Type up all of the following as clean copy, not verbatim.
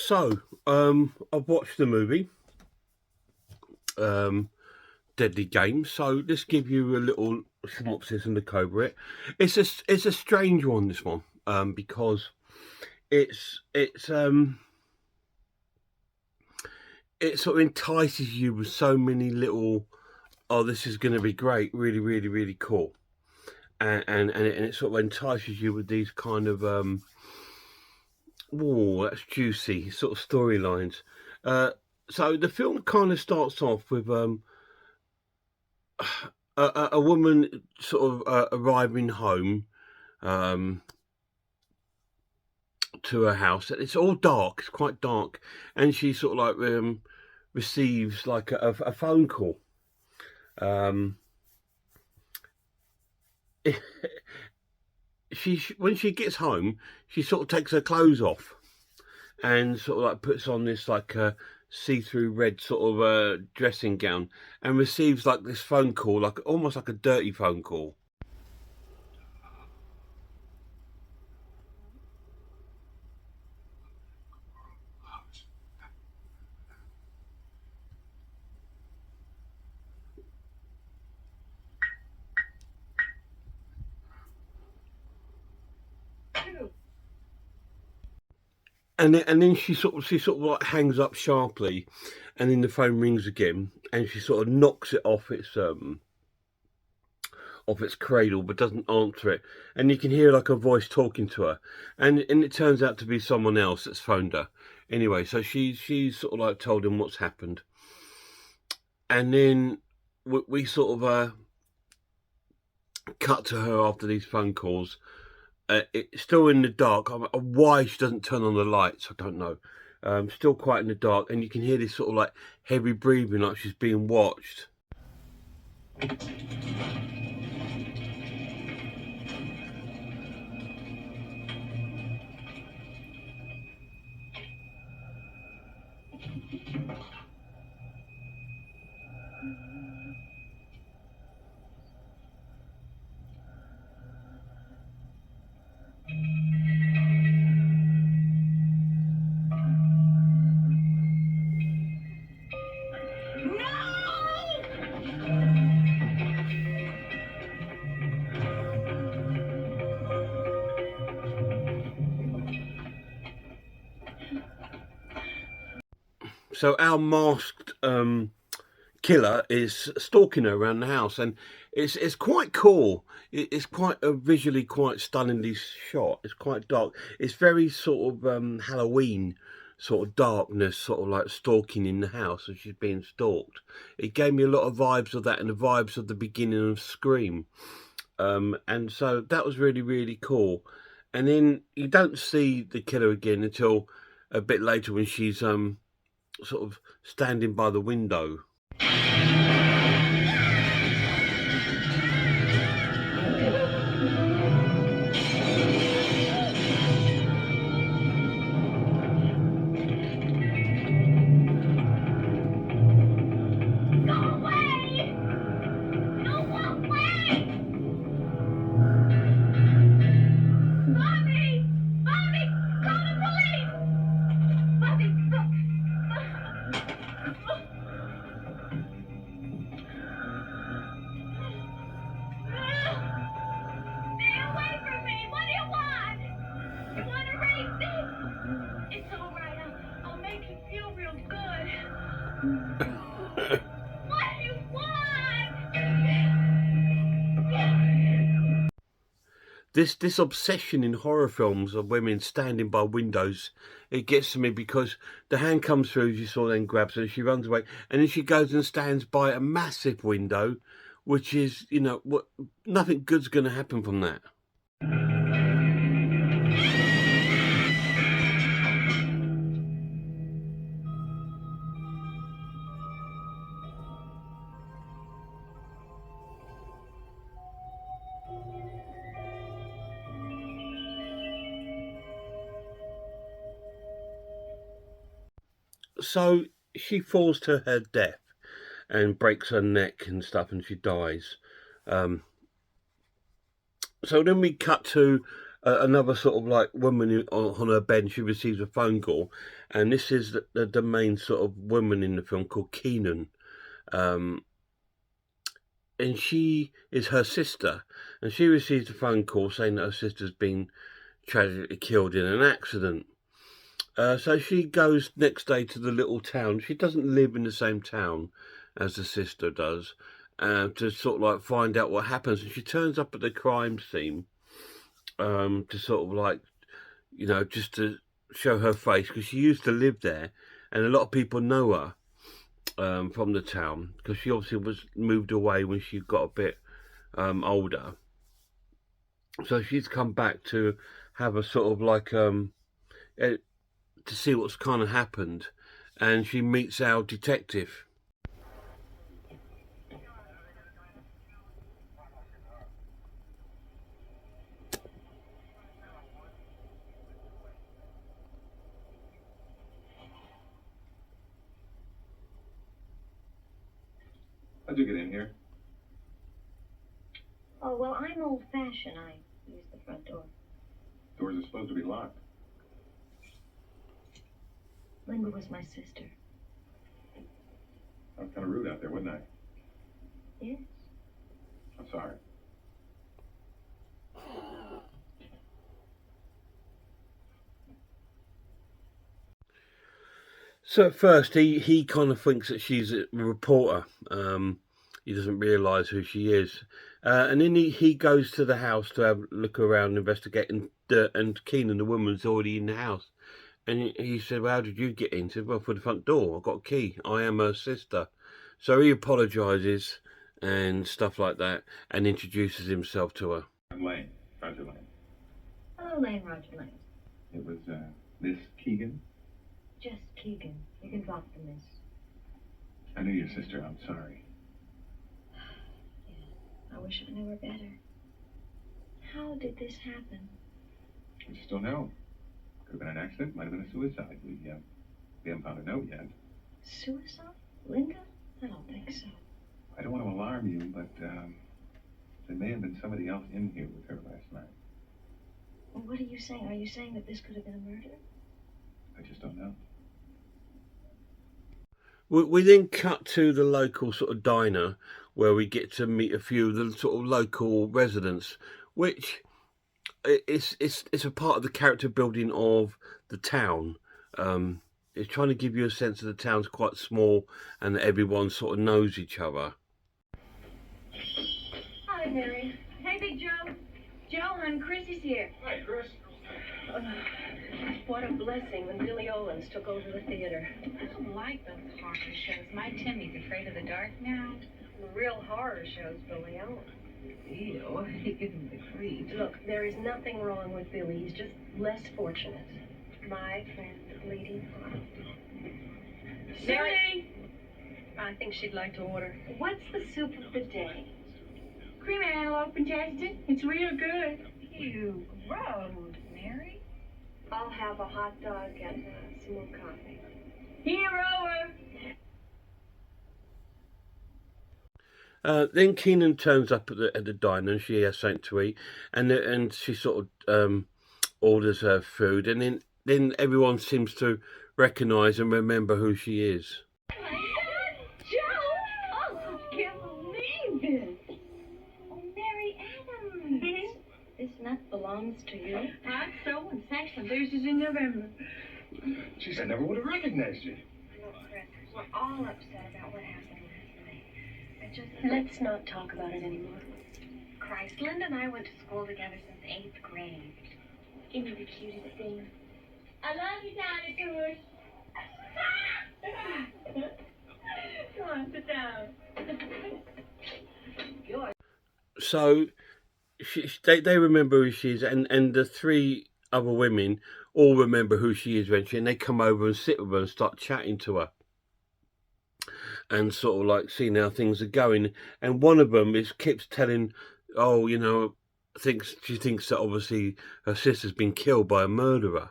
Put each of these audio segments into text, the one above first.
So, I've watched the movie, um, Deadly Games. So let's give you a little synopsis and look over it. It's a strange one, this one, because it's it sort of entices you with so many little, oh, this is going to be great, really, really, really cool, and it sort of entices you with these kind of oh, that's juicy sort of storylines. So the film kind of starts off with a woman sort of arriving home um, to her house. It's all dark. It's quite dark, and she sort of like receives like a phone call. Um, she when she gets home, she sort of takes her clothes off and sort of like puts on this like see-through red sort of dressing gown and receives like this phone call, like almost like a dirty phone call. And then she sort of like hangs up sharply, and then the phone rings again, and she sort of knocks it off its cradle, but doesn't answer it. And you can hear like a voice talking to her, and it turns out to be someone else that's phoned her. Anyway, so she's sort of like told him what's happened, and then we sort of cut to her after these phone calls. It's still in the dark. Why she doesn't turn on the lights, I don't know. Still quite in the dark, and you can hear this sort of like heavy breathing, like she's being watched. So our masked killer is stalking her around the house, and it's quite cool. It's quite a visually quite stunningly shot. It's quite dark. It's very sort of Halloween sort of darkness, sort of like stalking in the house as she's being stalked. It gave me a lot of vibes of that and the vibes of the beginning of Scream. And so that was really, really cool. And then you don't see the killer again until a bit later when she's sort of standing by the window. This obsession in horror films of women standing by windows, it gets to me because the hand comes through, as you saw, then grabs her, she runs away, and then she goes and stands by a massive window, which is, you know, what, nothing good's going to happen from that. So she falls to her death and breaks her neck and stuff, and she dies. So then we cut to another sort of like woman on her bed. She receives a phone call, and this is the main sort of woman in the film called Keenan. Um, and she is her sister, and she receives a phone call saying that her sister's been tragically killed in an accident. So she goes next day to the little town. She doesn't live in the same town as the sister does, to sort of like find out what happens. And she turns up at the crime scene, to sort of like, just to show her face, because she used to live there, and a lot of people know her from the town, because she obviously was moved away when she got a bit older. So she's come back to have a sort of like to see what's kind of happened, and she meets our detective. How'd you get in here? Oh, well, I'm old-fashioned. I use the front door. Doors are supposed to be locked. Linda was my sister. I was kind of rude out there, wasn't I? Yes. I'm sorry. So at first he kind of thinks that she's a reporter. He doesn't realise who she is. And then he goes to the house to have a look around, investigating, and Keenan, the woman's already in the house. And he said, well, how did you get in? He said, well, for the front door. I've got a key. I am her sister. So he apologises and stuff like that, and introduces himself to her. I'm Lane, Roger Lane. Hello, Lane, Roger Lane. It was, Miss Keegan. Just Keegan. You can drop the miss. I knew your sister. I'm sorry. Yeah, I wish I knew her better. How did this happen? We just don't know. Could have been an accident. Might have been a suicide. We haven't found a note yet. Suicide? Linda? I don't think so. I don't want to alarm you, but there may have been somebody else in here with her last night. Well, what are you saying? Are you saying that this could have been a murder? I just don't know. We then cut to the local sort of diner, where we get to meet a few of the sort of local residents, which it's a part of the character building of the town. It's trying to give you a sense that the town's quite small and that everyone sort of knows each other. Hi, Mary. Hey, Big Joe. Joe and Chris is here. Hi, Chris. What a blessing when Billy Owens took over the theater. I don't like those horror shows. My Timmy's afraid of the dark now. The real horror shows Billy Owens. Ew, he gives me the creeps. Look, there is nothing wrong with Billy. He's just less fortunate. My friend, Lady. Mary! I think she'd like to order. What's the soup of the day? Cream antelope and Chastity. It's real good. Ew, gross, Mary. I'll have a hot dog and some more coffee. Hero. Then Keenan turns up at the diner, and she has something to eat, and she sort of orders her food, and then everyone seems to recognise and remember who she is. Joe! Oh, I can't believe it. Oh, Mary Adams. This nut belongs to you. Hot so and sex on Thursdays in November. Jeez, I never would have recognized you. Look, Chris, we're all upset about what happened last night. Let's not talk about it anymore. Christ, Linda and I went to school together since 8th grade. Give me the cutest thing. I love you, dinosaurs. Come on, sit down. So they remember who she is, and the three other women all remember who she is eventually, and they come over and sit with her and start chatting to her and sort of like seeing how things are going. And one of them keeps telling, oh, she thinks that obviously her sister's been killed by a murderer.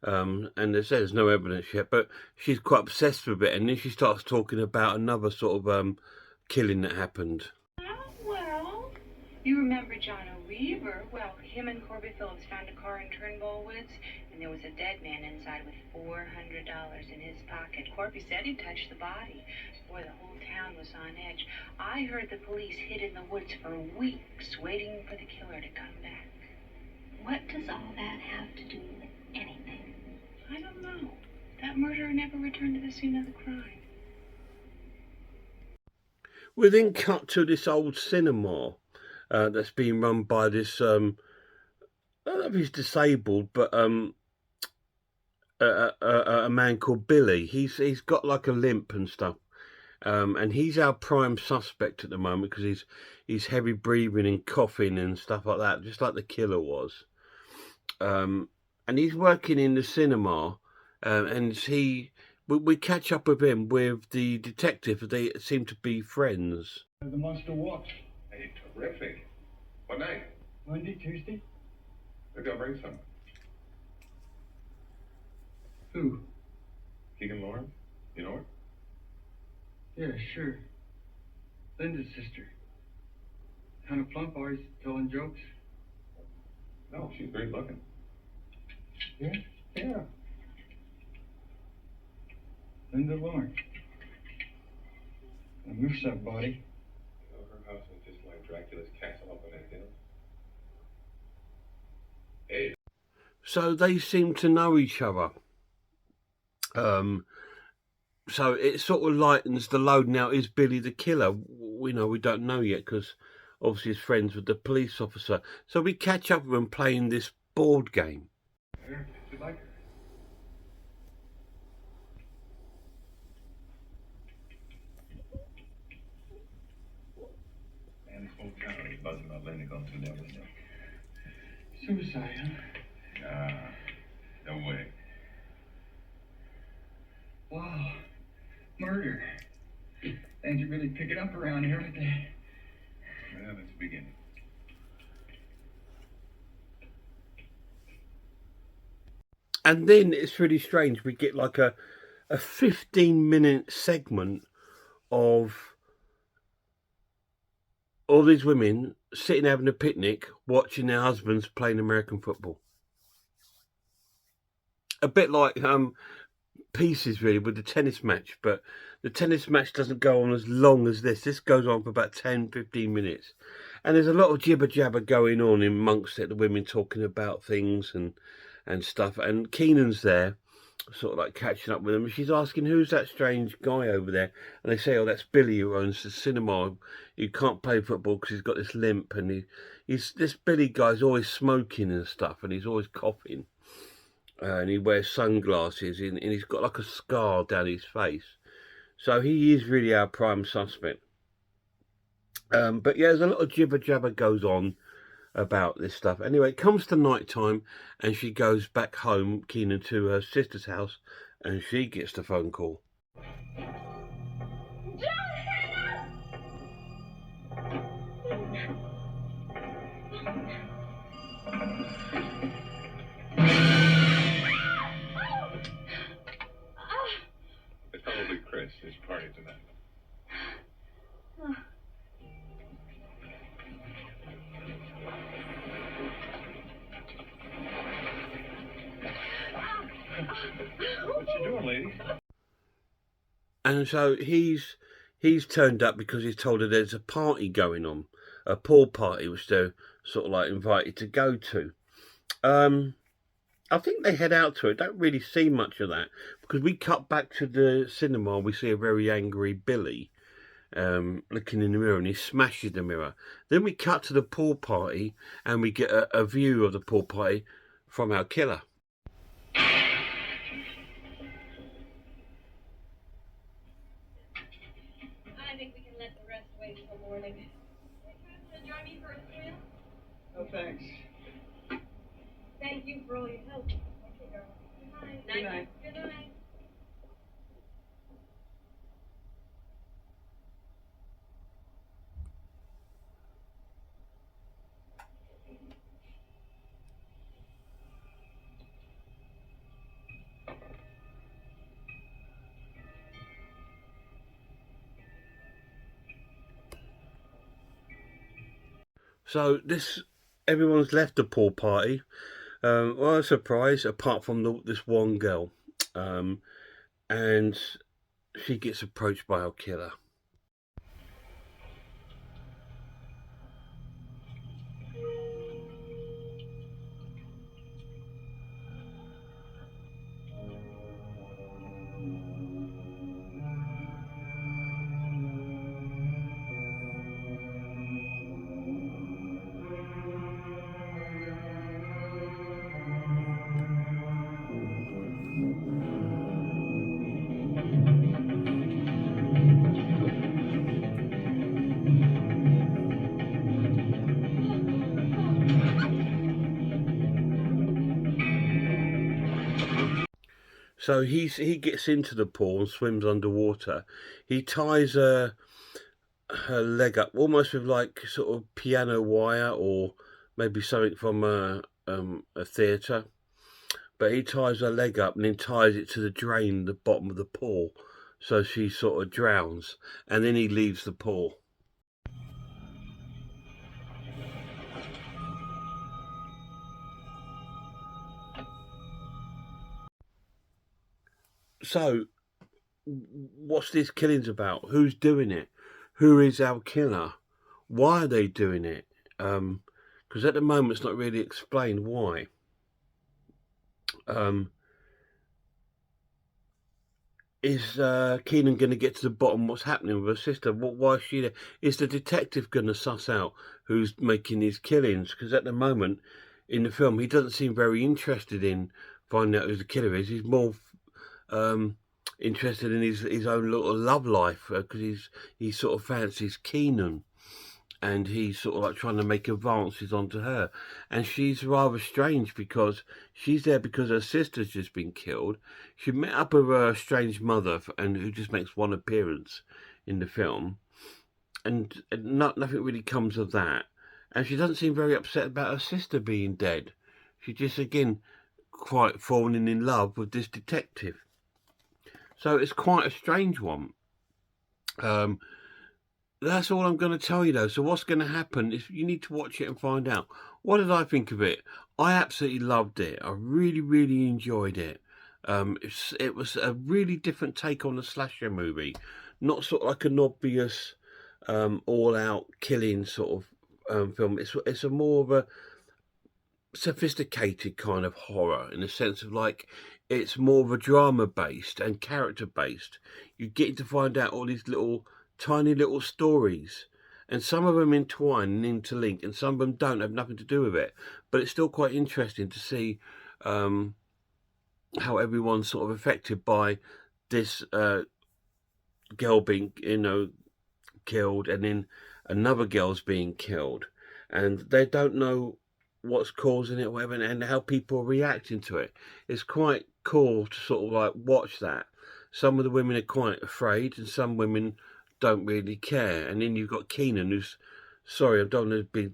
And they say there's no evidence yet, but she's quite obsessed with it. And then she starts talking about another sort of killing that happened. Well, You remember John O'Reever? Well, him and Corby Phillips found a car in Turnbull Woods, and there was a dead man inside with $400 in his pocket. Corby said he touched the body. Boy, the whole town was on edge. I heard the police hid in the woods for weeks, waiting for the killer to come back. What does all that have to do with anything? I don't know. That murderer never returned to the scene of the crime. We then cut to this old cinema that's being run by this, I don't know if he's disabled, but a man called Billy. He's got like a limp and stuff, and he's our prime suspect at the moment because he's heavy breathing and coughing and stuff like that, just like the killer was. And he's working in the cinema, and we catch up with him with the detective. They seem to be friends. The monster walks. Hey, terrific. What night? Monday, Tuesday. Maybe I'll bring some. Who? Keegan Lawrence? You know her? Yeah, sure. Linda's sister. Kind of plump, always telling jokes. No, she's great looking. Yeah? Yeah. Linda Lawrence. A moose-up body. You know, her house is just like Dracula's castle up on that hill. Hey. So they seem to know each other. So it sort of lightens the load. Now, is Billy the killer? We don't know yet because obviously he's friends with the police officer. So we catch up with him playing this board game. Yeah, you like her? Man, this whole town is buzzing about Linda going through that window. Suicide, huh? Nah, no way. Wow. Murder. Things are really picking up around here, aren't they? Well, that's the beginning. And then it's really strange. We get like a 15-minute segment of all these women sitting having a picnic, watching their husbands playing American football. A bit like Pieces really with the tennis match, but the tennis match doesn't go on as long as this. This goes on for about 10-15 minutes, and there's a lot of jibber jabber going on amongst it, the women talking about things and stuff, and Keenan's there sort of like catching up with them. She's asking, who's that strange guy over there? And they say, oh, that's Billy who owns the cinema. He can't play football because he's got this limp, and he's this Billy guy's always smoking and stuff, and he's always coughing. And he wears sunglasses, and he's got like a scar down his face. So he is really our prime suspect. But yeah, there's a lot of jibber jabber goes on about this stuff. Anyway, it comes to night time, and she goes back home, Keenan, to her sister's house, and she gets the phone call. It's probably Chris, his party tonight. What you doing, lady? And so he's turned up because he's told her there's a party going on, a pool party, which they're sort of like invited to go to. I think they head out to it. Don't really see much of that because we cut back to the cinema. We see a very angry Billy looking in the mirror, and he smashes the mirror. Then we cut to the pool party, and we get a view of the pool party from our killer. I think we can let the rest wait till morning. Want to join me for a swim? No, thanks. Thank you for all your help. Okay, girl. Good night. Good night. Good night. So everyone's left the pool party. Well, a surprise, apart from this one girl. And she gets approached by our killer. So he gets into the pool and swims underwater. He ties her leg up almost with like sort of piano wire or maybe something from a theatre. But he ties her leg up and then ties it to the drain, the bottom of the pool, so she sort of drowns. And then he leaves the pool. So, what's these killings about? Who's doing it? Who is our killer? Why are they doing it? Because at the moment it's not really explained why. Is Keenan going to get to the bottom of what's happening with her sister? Why is she there? Is the detective going to suss out who's making these killings? Because at the moment in the film he doesn't seem very interested in finding out who the killer is. He's more interested in his own little love life, because he sort of fancies Keenan, and he's sort of like trying to make advances onto her. And she's rather strange because she's there because her sister's just been killed. She met up with her estranged mother, and who just makes one appearance in the film, and nothing really comes of that. And she doesn't seem very upset about her sister being dead. She just, again, quite falling in love with this detective. So it's quite a strange one. That's all I'm going to tell you, though. So what's going to happen is you need to watch it and find out. What did I think of it? I absolutely loved it. I really, really enjoyed it. It was a really different take on the slasher movie. Not sort of like an obvious, all-out killing sort of film. It's a more of a sophisticated kind of horror, in the sense of like it's more of a drama based and character based. You get to find out all these tiny little stories, and some of them entwine and interlink, and some of them don't have nothing to do with it, but it's still quite interesting to see how everyone's sort of affected by this girl being killed, and then another girl's being killed, and they don't know what's causing it, whatever, and how people are reacting to it. It's quite cool to sort of like watch that. Some of the women are quite afraid, and some women don't really care. And then you've got Keenan, who's, sorry, I don't want to be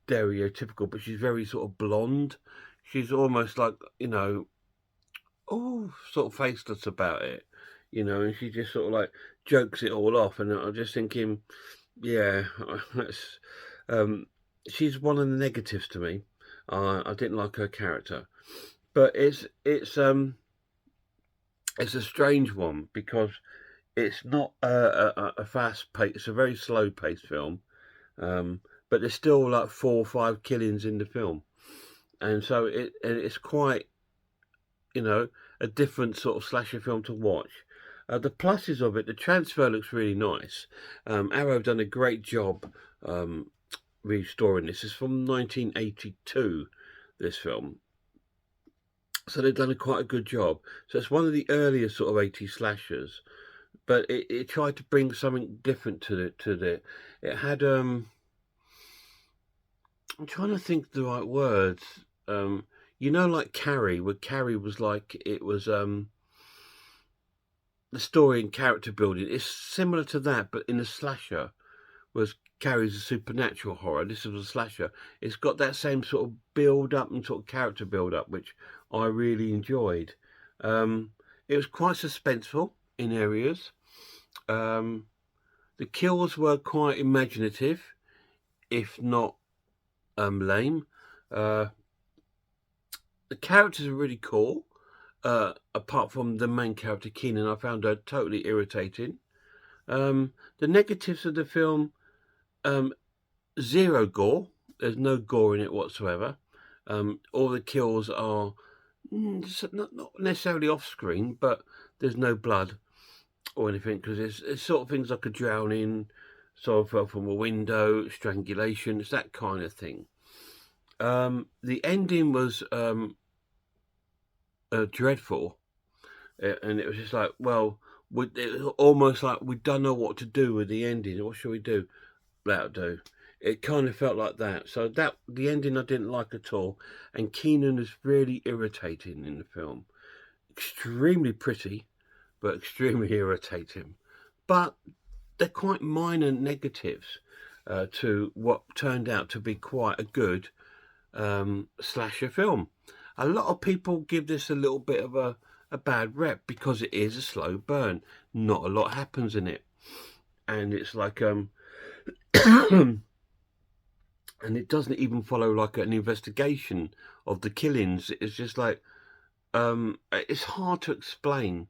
stereotypical, but she's very sort of blonde. She's almost like, sort of faceless about it, and she just sort of like jokes it all off. And I'm just thinking, yeah, that's she's one of the negatives to me. I didn't like her character, but it's a strange one because it's not a fast pace. It's a very slow paced film, but there's still like 4 or 5 killings in the film, and so it's quite a different sort of slasher film to watch. The pluses of it, the transfer looks really nice. Arrow done a great job restoring this. It's from 1982, this film, so they've done quite a good job. So it's one of the earlier sort of 80s slashers, but it tried to bring something different to it. It had I'm trying to think the right words. Like Carrie, where Carrie was like, it was the story and character building. It's similar to that, but in a slasher, whereas Carrie's a supernatural horror. This is a slasher. It's got that same sort of build up and sort of character build up, which I really enjoyed. It was quite suspenseful in areas. The kills were quite imaginative, if not lame. The characters are really cool. Apart from the main character, Keenan, I found her totally irritating. The negatives of the film, zero gore. There's no gore in it whatsoever. All the kills are not necessarily off screen, but there's no blood or anything, because it's sort of things like a drowning, someone fell from a window, strangulation. It's that kind of thing. The ending was dreadful, and it was just like, well, it was almost like we don't know what to do with the ending. What should we do? That'll do. It kind of felt like that. So the ending I didn't like at all. And Keenan is really irritating in the film. Extremely pretty, but extremely irritating. But they're quite minor negatives to what turned out to be quite a good slasher film. A lot of people give this a little bit of a bad rep because it is a slow burn. Not a lot happens in it. And it's like and it doesn't even follow like an investigation of the killings. It's just like it's hard to explain.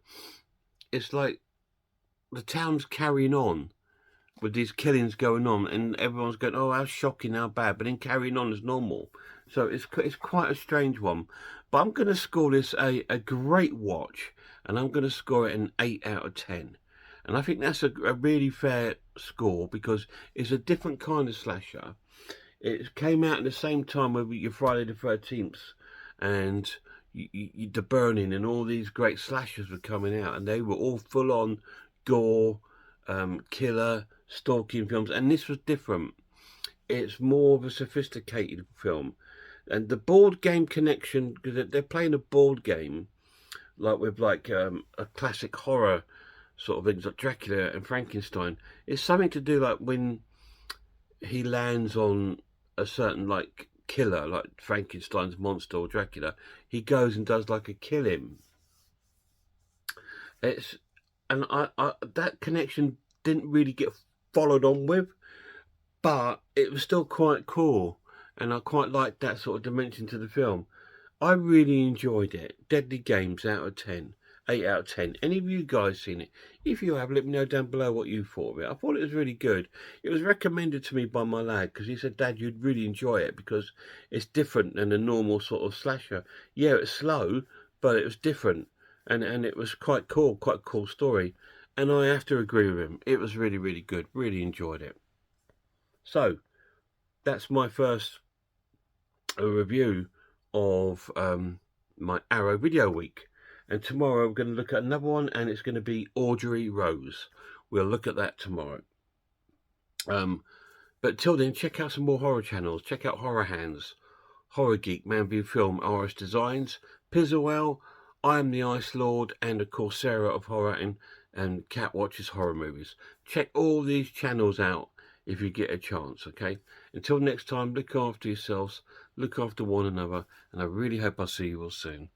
It's like the town's carrying on with these killings going on, and everyone's going, oh, how shocking, how bad, but then carrying on as normal. So it's quite a strange one. But I'm going to score this a great watch, and I'm going to score it an 8 out of 10. And I think that's a really fair score, because it's a different kind of slasher. It came out at the same time with your Friday the 13th, and the Burning, and all these great slashers were coming out, and they were all full on gore, killer, stalking films, and this was different. It's more of a sophisticated film. And the board game connection, because they're playing a board game, like with like a classic horror sort of things like Dracula and Frankenstein. It's something to do like when he lands on a certain like killer, like Frankenstein's monster or Dracula, he goes and does like a kill him. And I that connection didn't really get followed on with, but it was still quite cool, and I quite liked that sort of dimension to the film. I really enjoyed it. Deadly Games out of 10. 8 out of 10. Any of you guys seen it? If you have, let me know down below what you thought of it. I thought it was really good. It was recommended to me by my lad, because he said, Dad, you'd really enjoy it because it's different than a normal sort of slasher. Yeah, it's slow, but it was different, and it was quite cool, quite a cool story. And I have to agree with him. It was really, really good. Really enjoyed it. So that's my first review of my Arrow video week. And tomorrow we're going to look at another one, and it's going to be Audrey Rose. We'll look at that tomorrow. But till then, check out some more horror channels. Check out Horror Hands, Horror Geek, Manview Film, RS Designs, Pizzawell, I Am the Ice Lord, and of course Sarah of Horror and Cat Watches Horror Movies. Check all these channels out if you get a chance, okay? Until next time, look after yourselves, look after one another, and I really hope I'll see you all soon.